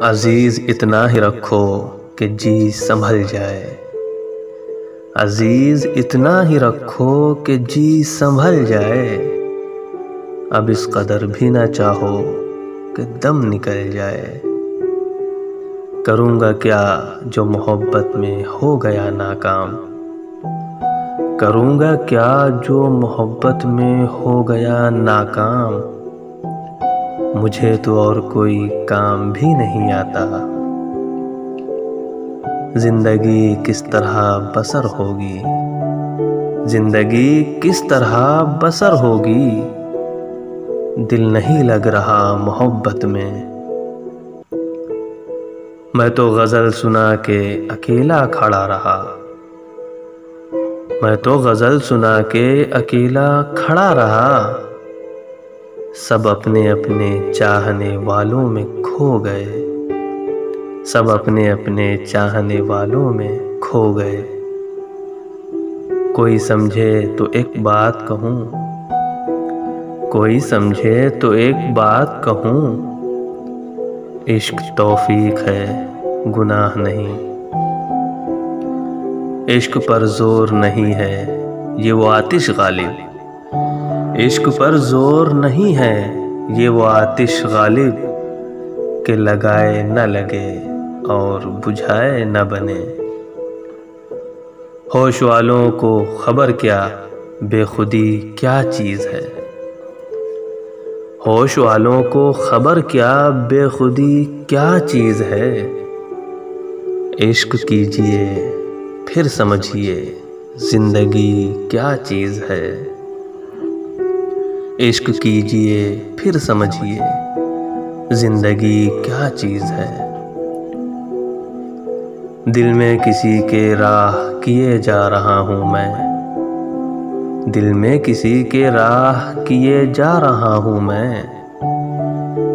अजीज इतना ही रखो कि जी संभल जाए। अजीज इतना ही रखो कि जी संभल जाए। अब इस कदर भी ना चाहो कि दम निकल जाए। करूँगा क्या जो मोहब्बत में हो गया नाकाम। करूँगा क्या जो मोहब्बत में हो गया नाकाम। मुझे तो और कोई काम भी नहीं आता। जिंदगी किस तरह बसर होगी। जिंदगी किस तरह बसर होगी। दिल नहीं लग रहा मोहब्बत में। मैं तो गज़ल सुना के अकेला खड़ा रहा। मैं तो गज़ल सुना के अकेला खड़ा रहा। सब अपने अपने चाहने वालों में खो गए। सब अपने अपने चाहने वालों में खो गए। कोई समझे तो एक बात कहूँ। कोई समझे तो एक बात कहूँ। इश्क तौफीक है गुनाह नहीं। इश्क पर जोर नहीं है ये वो आतिश गालिब। इश्क पर जोर नहीं है ये वो आतिश गालिब के लगाए न लगे और बुझाए न बने। होश वालों को खबर क्या बेखुदी क्या चीज़ है। होश वालों को खबर क्या बेखुदी क्या चीज़ है। इश्क कीजिए फिर समझिए जिंदगी क्या चीज़ है। इश्क कीजिए फिर समझिए जिंदगी क्या चीज़ है। दिल में किसी के राह किए जा रहा हूँ मैं। दिल में किसी के राह किए जा रहा हूँ मैं।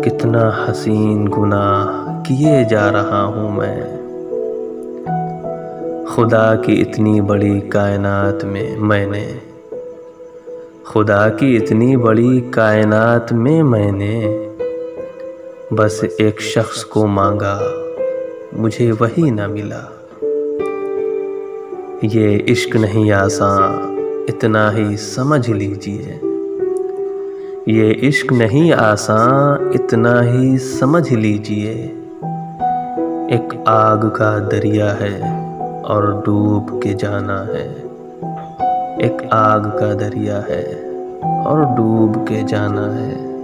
कितना हसीन गुनाह किए जा रहा हूँ मैं। खुदा की इतनी बड़ी कायनात में मैंने। खुदा की इतनी बड़ी कायनात में मैंने बस एक शख्स को मांगा मुझे वही ना मिला। ये इश्क नहीं आसान इतना ही समझ लीजिए। ये इश्क नहीं आसान इतना ही समझ लीजिए। एक आग का दरिया है और डूब के जाना है। एक आग का दरिया है और डूब के जाना है।